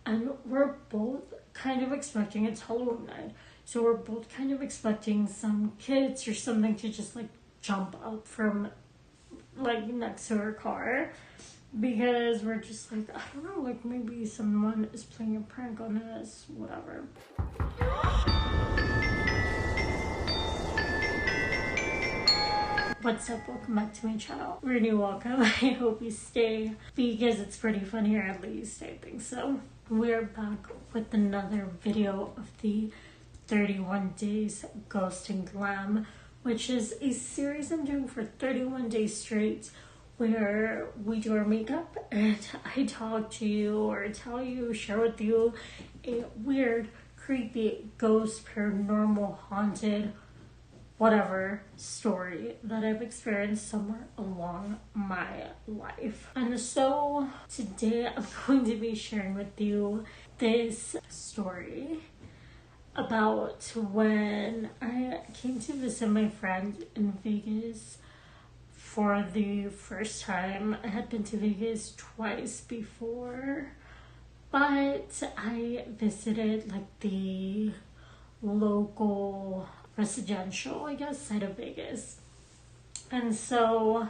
and we're both kind of expecting, it's Halloween night, so we're both kind of expecting some kids or something to just like jump up from like next to our car, because we're just like, I don't know, like maybe someone is playing a prank on us, whatever. What's up, welcome back to my channel. Really welcome. I hope you stay because it's pretty fun here, at least I think so. We're back with another video of the 31 days Ghosts Glam, which is a series I'm doing for 31 days straight, where we do our makeup and I talk to you or tell you, share with you a weird, creepy, ghost, paranormal, haunted, whatever story that I've experienced somewhere along my life. And so today I'm going to be sharing with you this story about when I came to visit my friend in Vegas for the first time. I had been to Vegas twice before, but I visited like the local residential, I guess, side of Vegas. And so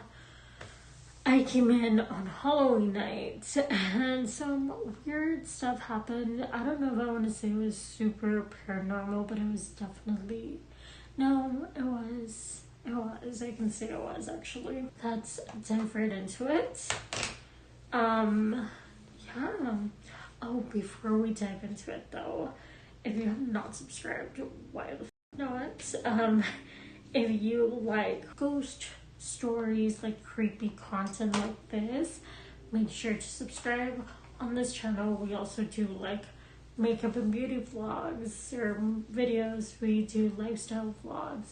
I came in on Halloween night and some weird stuff happened. I don't know if I want to say it was super paranormal, but it was definitely, no, it was, I can say it was actually. Let's dive right into it. Yeah. Oh, before we dive into it though, if you have not subscribed, why the not? If you like ghost stories, like creepy content like this, make sure to subscribe. On this channel we also do like makeup and beauty vlogs or videos. We do lifestyle vlogs.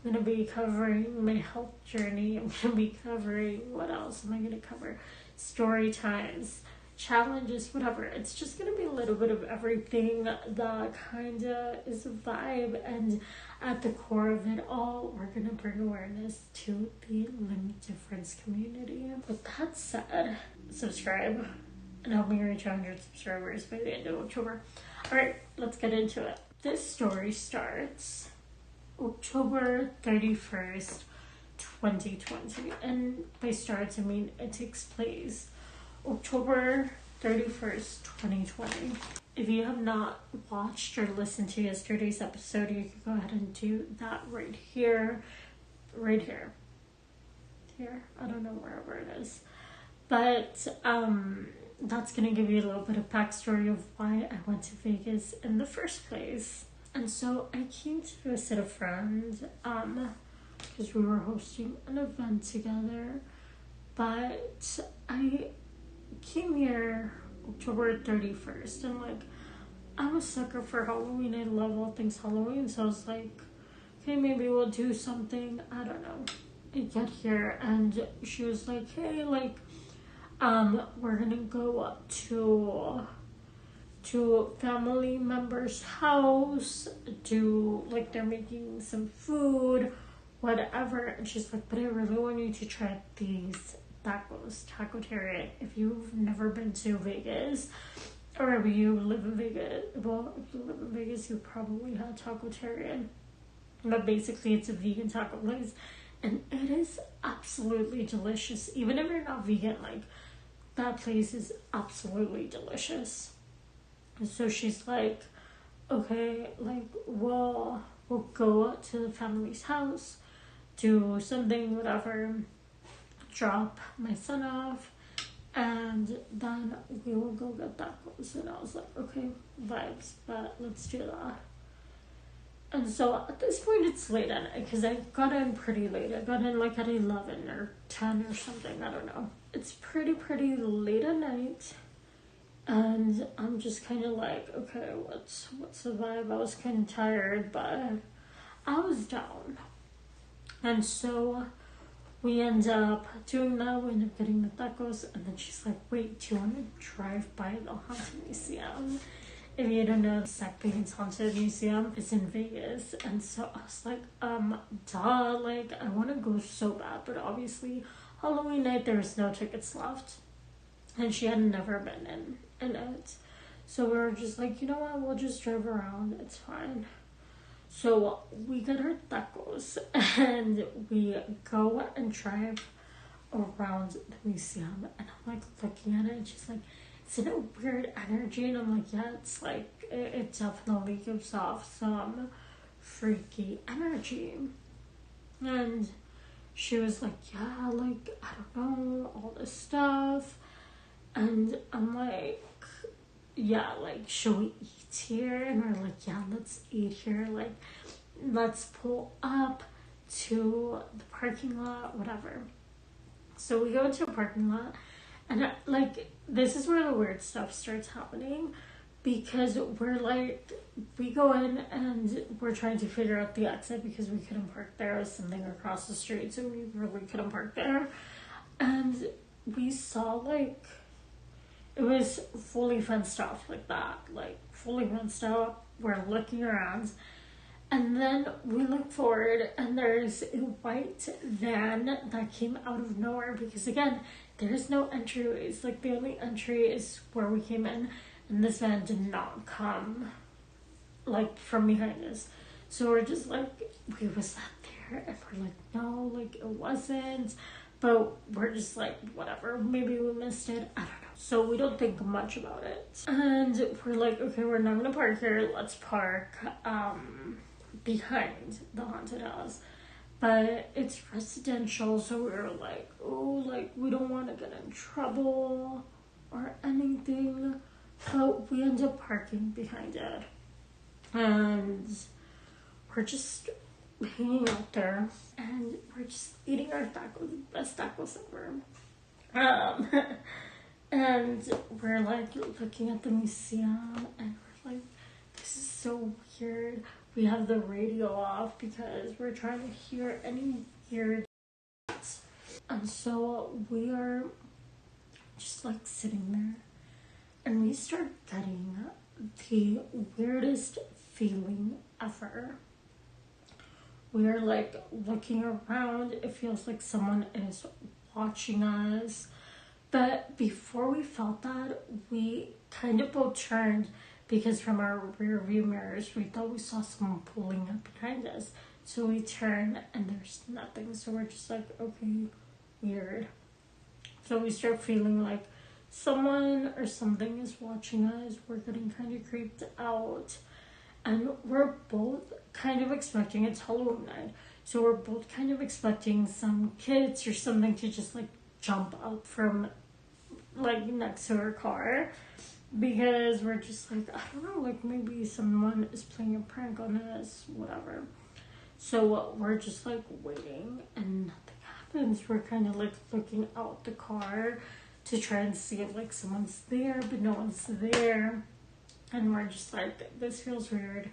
I'm gonna be covering my health journey. I'm gonna be covering, what else am I gonna cover? Story times, challenges, whatever. It's just gonna be a little bit of everything that kind of is a vibe, and at the core of it all, we're gonna bring awareness to the limb difference community. With that said, subscribe and help me reach 100 subscribers by the end of October. All right, let's get into it. This story starts October 31st, 2020, and by starts I mean it takes place October 31st, 2020. If you have not watched or listened to yesterday's episode, you can go ahead and do that right here. Here. I don't know wherever it is. But that's going to give you a little bit of backstory of why I went to Vegas in the first place. And so I came to visit a friend because we were hosting an event together. But I came here October 31st, and like, I'm a sucker for Halloween. I love all things Halloween, so I was like, okay, maybe we'll do something, I don't know. I get here and she was like, hey, like, we're gonna go up to family member's house, do like, they're making some food, whatever. And she's like, but I really want you to try these tacos, Taco-Terrian. If you've never been to Vegas, or if you live in Vegas, well, if you live in Vegas, you probably had Taco-Terrian. But basically, it's a vegan taco place, and it is absolutely delicious. Even if you're not vegan, like, that place is absolutely delicious. And so she's like, okay, like, we'll go to the family's house, do something, whatever, drop my son off, and then we will go get tacos. And I was like, okay, vibes, but let's do that. And so at this point it's late at night, because I got in pretty late. I got in like at 11 or 10 or something, I don't know. It's pretty late at night, and I'm just kind of like, okay, what's the vibe? I was kind of tired, but I was down. And so we end up doing that. We end up getting the tacos, and then she's like, wait, do you want to drive by the Haunted Museum? If you don't know, Zach Bagan's Haunted Museum is in Vegas. And so I was like, duh, like, I want to go so bad, but obviously Halloween night there was no tickets left, and she had never been in it. So we were just like, you know what, we'll just drive around, it's fine. So we get our tacos and we go and drive around the museum, and I'm like looking at it and she's like, isn't it weird energy? And I'm like, yeah, it's like it definitely gives off some freaky energy. And she was like, yeah, like I don't know, all this stuff. And I'm like, yeah, like should we eat here? And we're like, yeah, let's eat here, like let's pull up to the parking lot, whatever. So we go into a parking lot, and like this is where the weird stuff starts happening, because we're like, we go in and we're trying to figure out the exit because we couldn't park there. It was something across the street, so we really couldn't park there. And we saw like, it was fully fenced off like that, like fully fenced off. We're looking around, and then we look forward, and there's a white van that came out of nowhere, because again, there's no entryways. Like the only entry is where we came in, and this van did not come like from behind us. So we're just like, we was that there? And we're like, no, like it wasn't. But we're just like, whatever, maybe we missed it, I don't know. So we don't think much about it. And we're like, okay, we're not gonna park here, let's park behind the haunted house. But it's residential, so we were like, oh, like we don't want to get in trouble or anything. But we end up parking behind it. And we're just hanging out there, and we're just eating our tacos, the best tacos ever. And we're like looking at the museum, and we're like, this is so weird. We have the radio off because we're trying to hear any weird. And so we are just like sitting there, and we start getting the weirdest feeling ever. We are like looking around. It feels like someone is watching us. But before we felt that, we kind of both turned, because from our rear view mirrors, we thought we saw someone pulling up behind us. So we turn and there's nothing. So we're just like, okay, weird. So we start feeling like someone or something is watching us. We're getting kind of creeped out. And we're both kind of expecting, it's Halloween night, so we're both kind of expecting some kids or something to just like jump out from like next to our car, because we're just like, I don't know, like maybe someone is playing a prank on us, whatever. So we're just like waiting and nothing happens. We're kind of like looking out the car to try and see if like someone's there, but no one's there. And we're just like, this feels weird,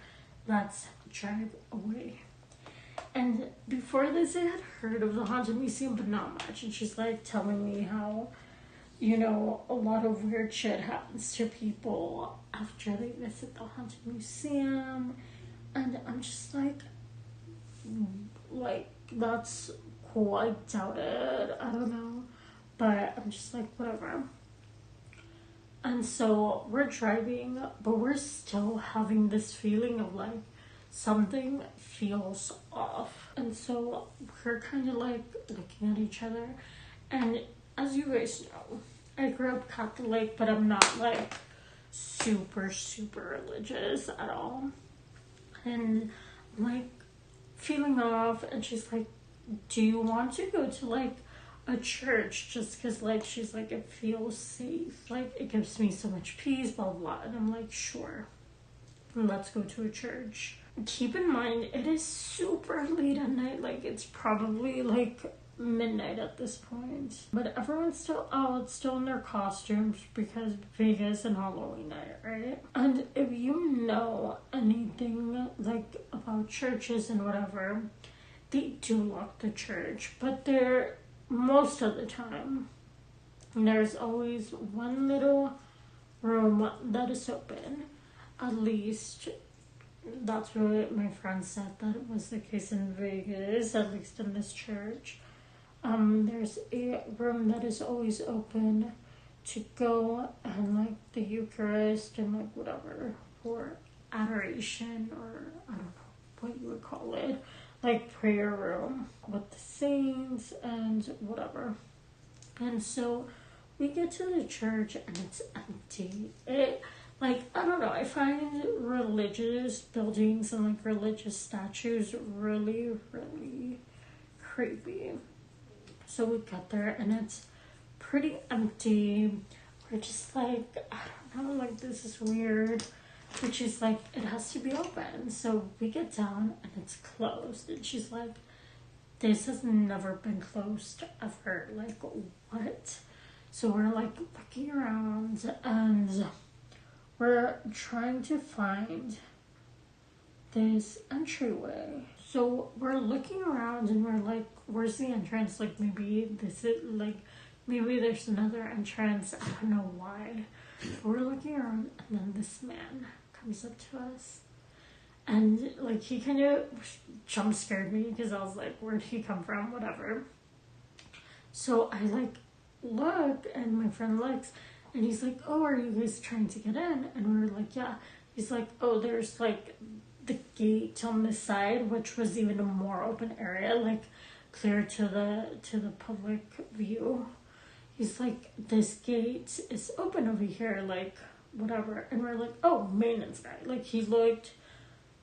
let's drive away. And before this, I had heard of the Haunted Museum, but not much. And she's like telling me how, you know, a lot of weird shit happens to people after they visit the Haunted Museum. And I'm just like, that's cool, I doubt it, I don't know. But I'm just like, whatever. And so we're driving, but we're still having this feeling of like something feels off. And so we're kind of like looking at each other. And as you guys know, I grew up Catholic, but I'm not like super religious at all. And I'm like feeling off, and she's like, do you want to go to like a church, just because like she's like, it feels safe, like it gives me so much peace, blah blah. And I'm like, sure, let's go to a church. Keep in mind, it is super late at night, like it's probably like midnight at this point, but everyone's still out, still in their costumes, because Vegas and Halloween night, right? And if you know anything like about churches and whatever, they do lock the church, but they're most of the time, there's always one little room that is open. At least that's what my friend said, that it was the case in Vegas, at least in this church. There's a room that is always open to go and like the Eucharist and like whatever for adoration, or I don't know what you would call it, like prayer room with the saints and whatever. And so we get to the church and it's empty. It, like, I don't know, I find religious buildings and like religious statues really, really creepy. So we got there and it's pretty empty. We're just like, I don't know, like this is weird. But she's like, it has to be open. So we get down and it's closed. And she's like, this has never been closed ever. Like, what? So we're like looking around and we're trying to find this entryway. So we're looking around and we're like, where's the entrance? Like, maybe this is like, maybe there's another entrance. I don't know why. We're looking around and then this man comes up to us. And like, he kind of jump scared me because I was like, where'd he come from? Whatever. So I like look and my friend looks and he's like, oh, are you guys trying to get in? And we were like, yeah. He's like, oh, there's like the gate on this side, which was even a more open area, like clear to the public view. He's like, this gate is open over here, like whatever. And we're like, oh, maintenance guy. Like, he looked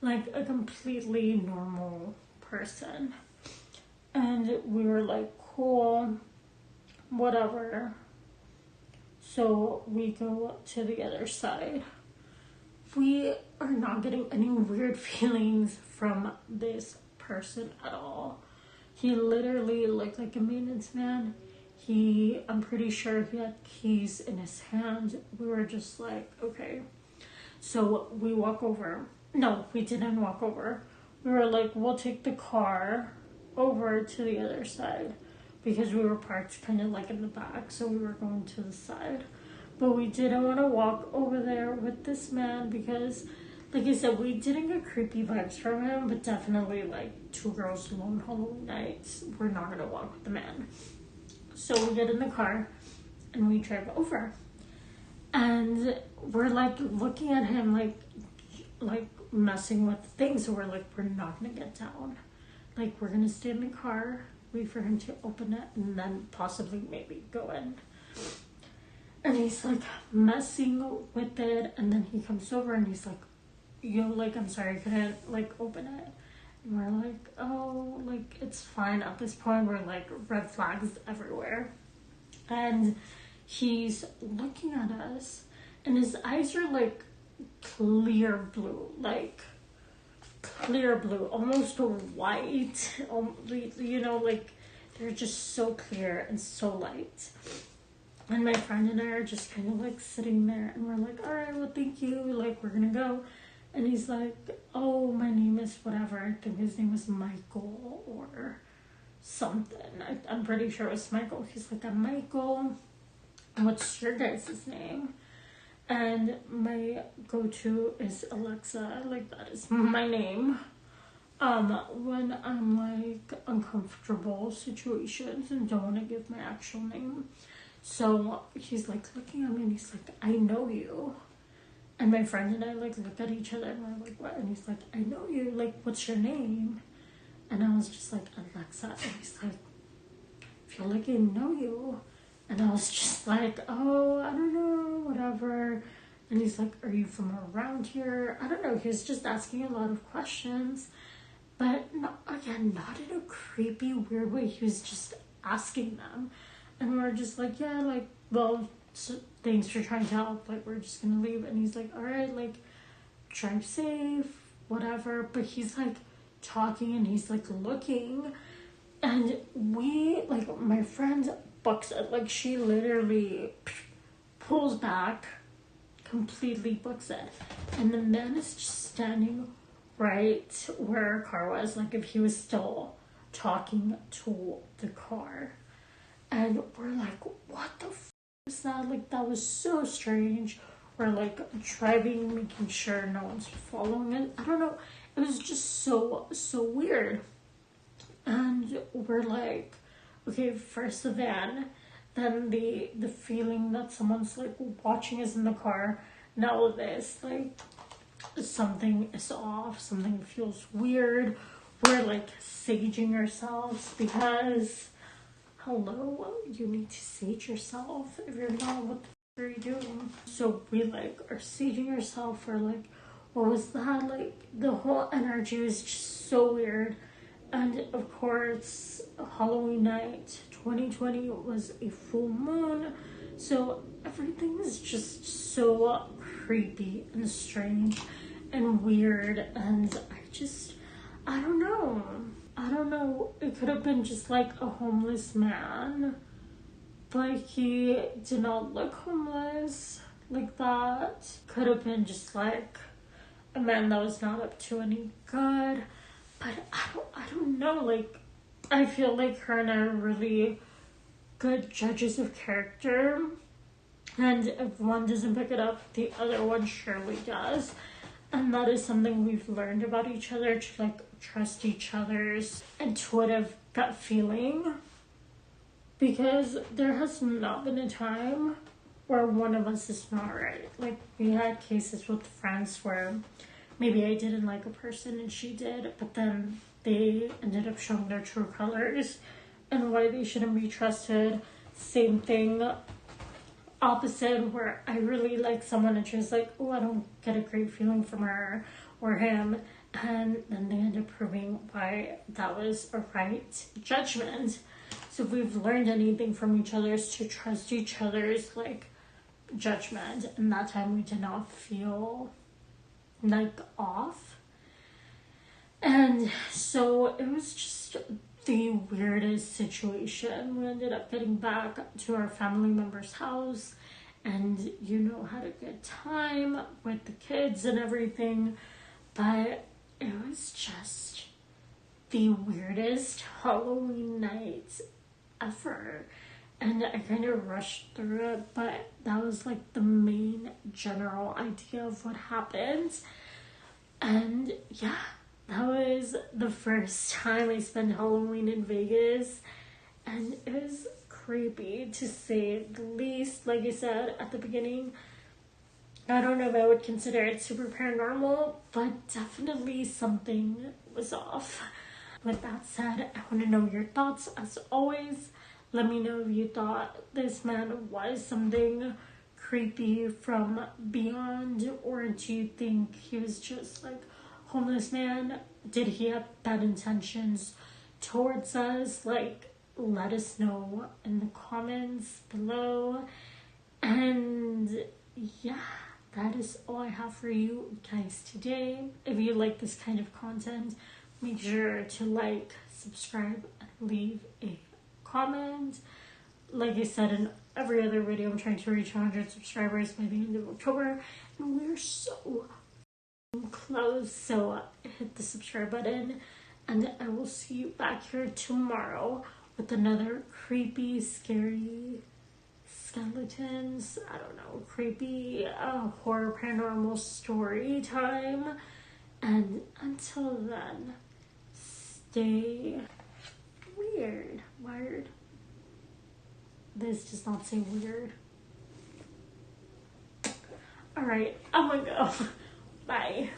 like a completely normal person. And we were like, cool, whatever. So we go to the other side. We are not getting any weird feelings from this person at all. He literally looked like a maintenance man. I'm pretty sure he had keys in his hand. We were just like, okay. So we walk over. No, we didn't walk over. We were like, we'll take the car over to the other side because we were parked kind of like in the back. So we were going to the side. But we didn't want to walk over there with this man because, like I said, we didn't get creepy vibes from him, but definitely like 2 girls alone Halloween nights. We're not going to walk with the man. So we get in the car and we drive over. And we're like looking at him like messing with things. So we're like, we're not going to get down. Like, we're going to stay in the car, wait for him to open it, and then possibly maybe go in. And he's like messing with it. And then he comes over and he's like, yo, like, I'm sorry, I couldn't like open it. And we're like, oh, like, it's fine. At this point, we're like red flags everywhere. And he's looking at us and his eyes are like clear blue, almost white. You know, like, they're just so clear and so light. And my friend and I are just kind of like sitting there and we're like, all right, well, thank you. Like, we're going to go. And he's like, oh, my name is whatever. I think his name was Michael or something. I'm pretty sure it was Michael. He's like, I'm Michael. What's your guys' name? And my go-to is Alexa. Like, that is my name. When I'm like uncomfortable situations and don't want to give my actual name. So he's like looking at me and he's like, I know you. And my friend and I like look at each other and we're like, what? And he's like, I know you. Like, what's your name? And I was just like, Alexa. And he's like, I feel like I know you. And I was just like, oh, I don't know, whatever. And he's like, are you from around here? I don't know. He was just asking a lot of questions. But again, not in a creepy, weird way. He was just asking them. And we're just like, yeah, like, well, so thanks for trying to help. Like, we're just gonna leave. And he's like, all right, like, drive safe, whatever. But he's like talking and he's like looking. And we, like, my friend books it. Like, she literally pulls back, completely books it. And the man is just standing right where our car was. Like, if he was still talking to the car. And we're like, what the was that? Like, that was so strange. We're like driving, making sure no one's following it. I don't know. It was just so weird. And we're like, okay, first the then the feeling that someone's like watching us in the car, and all of this, like something is off, something feels weird. We're like saging ourselves because, hello, you need to sage yourself. If you're not, what the f are you doing? So we like are saging ourselves. Or like, what was that? Like the whole energy was just so weird. And of course, Halloween night 2020 was a full moon, so everything is just so creepy and strange and weird. And I don't know. I don't know. It could have been just like a homeless man, but he did not look homeless like that. Could have been just like a man that was not up to any good. But I don't know, like, I feel like her and I are really good judges of character. And if one doesn't pick it up, the other one surely does. And that is something we've learned about each other, to, like, trust each other's intuitive gut feeling. Because there has not been a time where one of us is not right. Like, we had cases with friends where maybe I didn't like a person and she did, but then they ended up showing their true colors and why they shouldn't be trusted. Same thing, opposite, where I really like someone and she was like, oh, I don't get a great feeling from her or him. And then they end up proving why that was a right judgment. So if we've learned anything from each other, is to trust each other's like judgment. And that time we did not feel like off. And so it was just the weirdest situation. We ended up getting back to our family member's house and had a good time with the kids and everything, but it was just the weirdest Halloween night ever. And I kind of rushed through it, but that was like the main general idea of what happened. And yeah, that was the first time I spent Halloween in Vegas. And it was creepy, to say the least. Like I said at the beginning, I don't know if I would consider it super paranormal, but definitely something was off. With that said, I want to know your thoughts as always. Let me know if you thought this man was something creepy from beyond, or do you think he was just like a homeless man? Did he have bad intentions towards us? Like, let us know in the comments below. And yeah, that is all I have for you guys today. If you like this kind of content, make sure to like, subscribe, and leave a comment. Like I said in every other video, I'm trying to reach 100 subscribers by the end of October, and we're so close. So hit the subscribe button, and I will see you back here tomorrow with another creepy, scary skeletons, I don't know, creepy horror paranormal story time. And until then, stay wired. This does not say weird. Alright, I'm gonna go. Bye.